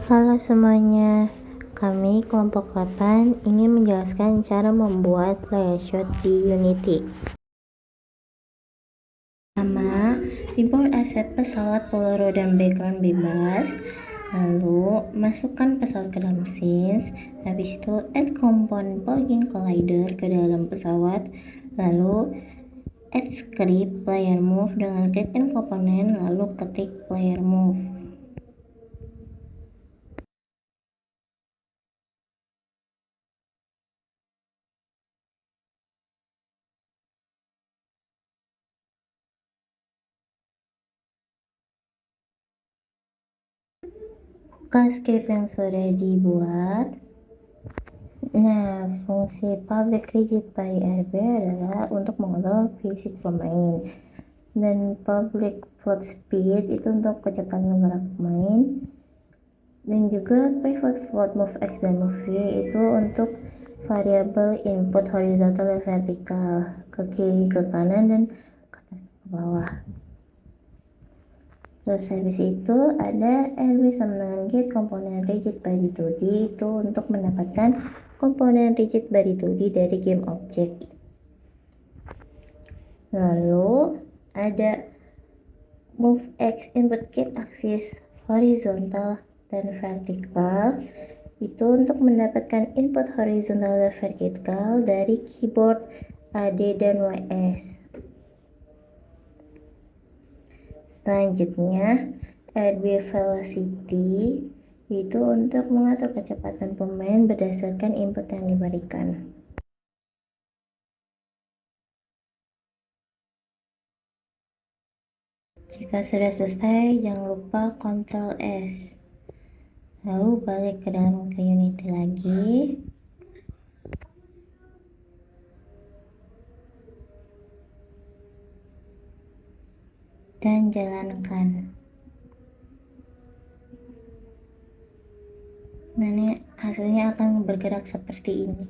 Halo semuanya, kami kelompok 8 ingin menjelaskan cara membuat layout di Unity. Pertama, import aset pesawat Polaro dan background bebas. Lalu, masukkan pesawat ke dalam scenes. Habis itu, add komponen plugin collider ke dalam pesawat. Lalu, add script player move dengan klik in komponen, lalu ketik player move. Buka script yang sudah dibuat. Nah, fungsi public rigid by RB adalah untuk mengontrol fisik pemain, dan public float speed itu untuk kecepatan gerak pemain, dan juga private float move x dan move y itu untuk variabel input horizontal dan vertikal, ke kiri ke kanan dan ke atas ke bawah. Terus habis itu ada RB sama dengan get komponen rigid body 2D itu untuk mendapatkan komponen rigid body 2D dari game object. Lalu ada move x input get axis horizontal dan vertikal itu untuk mendapatkan input horizontal dan vertikal dari keyboard AD dan YS. Selanjutnya, RB velocity itu untuk mengatur kecepatan pemain berdasarkan input yang diberikan. Jika sudah selesai, jangan lupa Ctrl S. Lalu balik ke dalam Unity lagi. Dan jalankan. Nah, ini hasilnya akan bergerak seperti ini.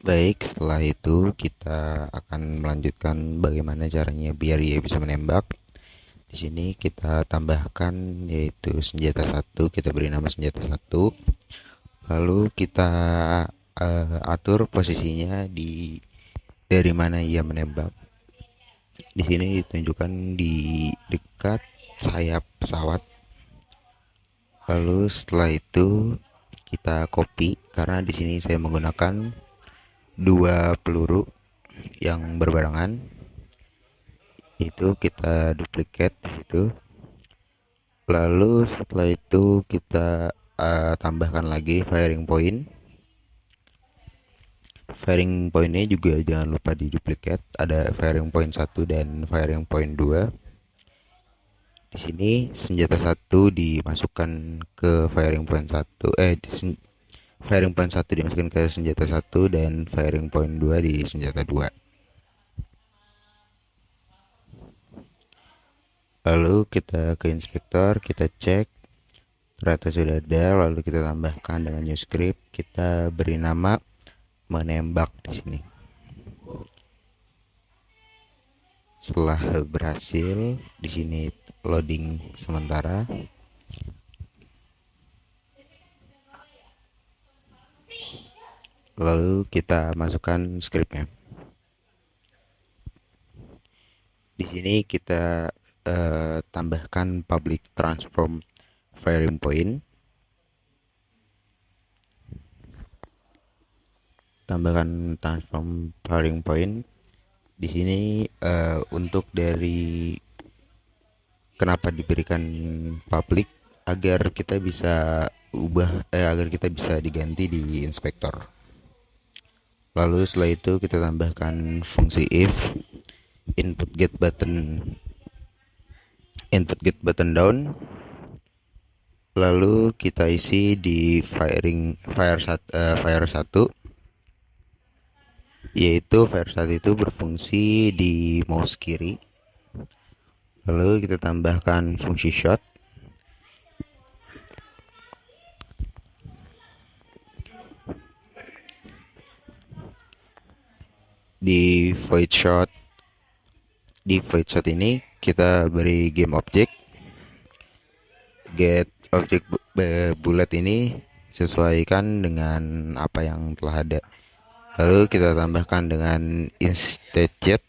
Baik, setelah itu kita akan melanjutkan bagaimana caranya biar ia bisa menembak. Di sini kita tambahkan yaitu senjata satu, kita beri nama senjata satu. Lalu kita atur posisinya dari mana ia menembak. Di sini ditunjukkan di dekat sayap pesawat. Lalu setelah itu kita copy karena di sini saya menggunakan dua peluru yang berbarengan. Itu kita duplicate di situ. Lalu setelah itu kita tambahkan lagi firing point. Firing pointnya juga jangan lupa di duplicate. Ada firing point 1 dan firing point 2. Di sini senjata satu dimasukkan ke firing point 1. Firing point 1 dimasukkan ke senjata satu dan firing point 2 di senjata 2. Lalu kita ke inspektor, kita cek ternyata sudah ada, lalu kita tambahkan dengan new script, kita beri nama menembak di sini. Setelah berhasil, di sini loading sementara. Lalu kita masukkan scriptnya. Di sini kita tambahkan public transform firing point. Tambahkan transform firing point. Di sini untuk dari kenapa diberikan public agar kita bisa agar kita bisa diganti di inspektor. Lalu setelah itu kita tambahkan fungsi if input get button down. Lalu kita isi di fire 1, yaitu fire 1 itu berfungsi di mouse kiri. Lalu kita tambahkan fungsi shot. Di void shot Di void shot ini kita beri game object. Get object bullet ini sesuaikan dengan apa yang telah ada. Lalu kita tambahkan dengan instantiate.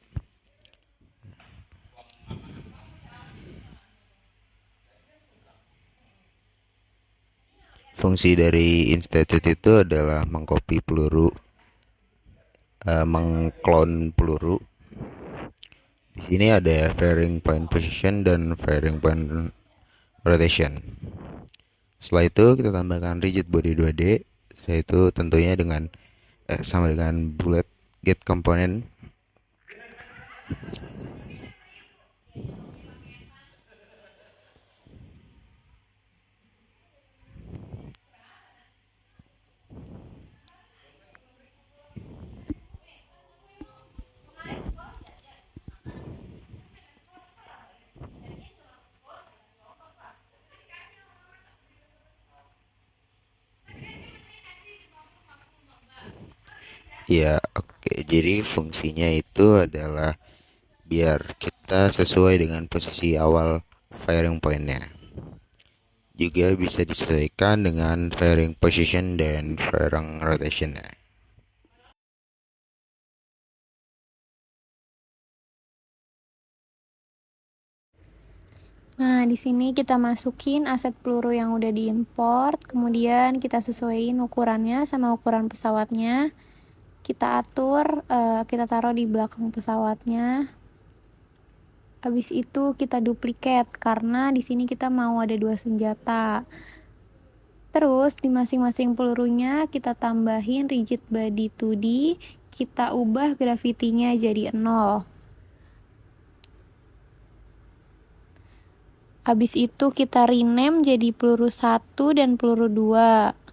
Fungsi dari instantiate itu adalah mengcopy peluru, mengclone peluru. Di sini ada varying point position dan varying point rotation. Setelah itu kita tambahkan rigid body 2D, yaitu tentunya dengan sama dengan bullet get component. Ya, oke. Jadi fungsinya itu adalah biar kita sesuai dengan posisi awal firing point-nya. Juga bisa disesuaikan dengan firing position dan firing rotation-nya. Nah, di sini kita masukin aset peluru yang udah diimport, kemudian kita sesuaiin ukurannya sama ukuran pesawatnya. Kita atur, kita taruh di belakang pesawatnya. Habis itu kita duplikat karena di sini kita mau ada 2 senjata. Terus di masing-masing pelurunya kita tambahin rigid body 2D, kita ubah gravitinya jadi 0. Habis itu kita rename jadi peluru 1 dan peluru 2.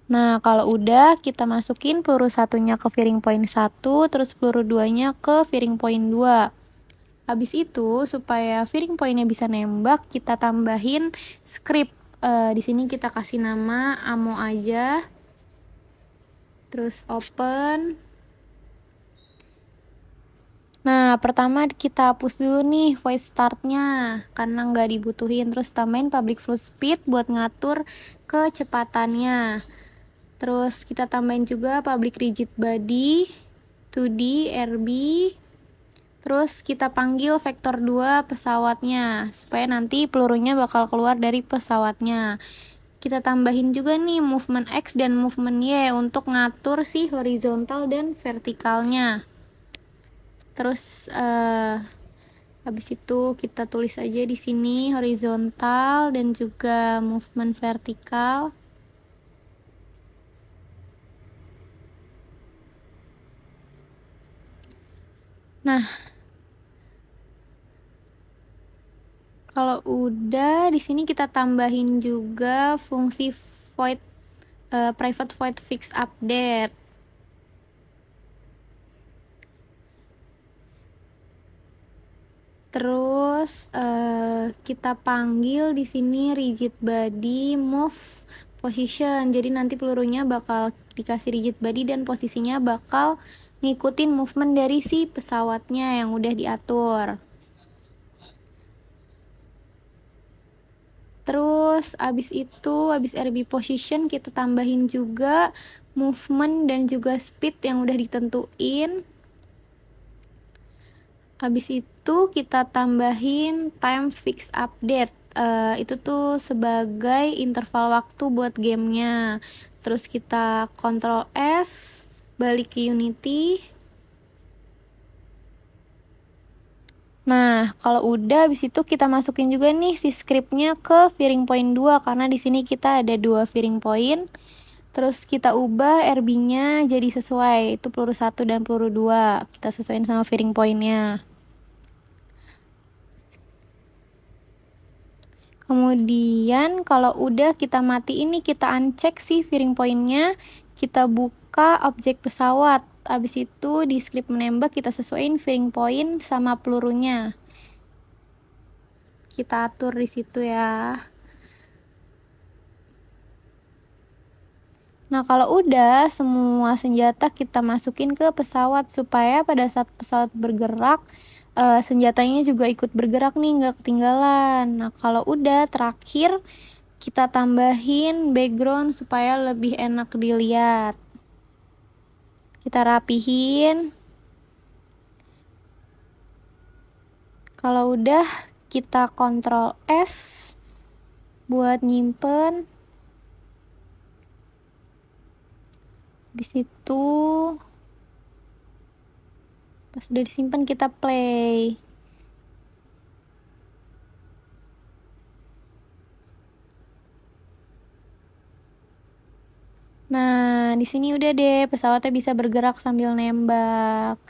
Nah, kalau udah kita masukin peluru 1-nya ke firing point 1, terus peluru 2-nya ke firing point 2. Habis itu supaya firing point-nya bisa nembak, kita tambahin script. Di sini kita kasih nama ammo aja. Terus open. Nah, pertama kita hapus dulu nih voice start-nya karena nggak dibutuhin. Terus tambahin public float speed buat ngatur kecepatannya. Terus kita tambahin juga public rigid body 2D RB. Terus kita panggil vektor 2 pesawatnya supaya nanti pelurunya bakal keluar dari pesawatnya. Kita tambahin juga nih movement X dan movement Y untuk ngatur si horizontal dan vertikalnya. Terus habis itu kita tulis aja di sini horizontal dan juga movement vertikal. Nah, kalau udah di sini kita tambahin juga fungsi void private void fix update. Terus kita panggil di sini rigid body move position. Jadi nanti pelurunya bakal dikasih rigid body dan posisinya bakal ngikutin movement dari si pesawatnya yang udah diatur. Terus abis RB position kita tambahin juga movement dan juga speed yang udah ditentuin. Habis itu kita tambahin time fix update. Itu tuh sebagai interval waktu buat gamenya. Terus kita Ctrl S, balik ke Unity. Nah, kalau udah habis itu kita masukin juga nih si scriptnya ke firing point 2 karena di sini kita ada 2 firing point. Terus kita ubah RB-nya jadi sesuai, itu peluru 1 dan peluru 2. Kita sesuaiin sama firing point-nya. Kemudian kalau udah kita mati ini kita uncheck sih firing point-nya, kita buka objek pesawat. Habis itu di script menembak kita sesuaiin firing point sama pelurunya. Kita atur di situ ya. Nah, kalau udah semua senjata kita masukin ke pesawat supaya pada saat pesawat bergerak, senjatanya juga ikut bergerak nih, nggak ketinggalan. Nah, kalau udah terakhir kita tambahin background supaya lebih enak dilihat. Kita rapihin. Kalau udah kita Ctrl S buat nyimpen. Habis itu pas udah disimpan kita play. Nah, di sini udah deh pesawatnya bisa bergerak sambil nembak.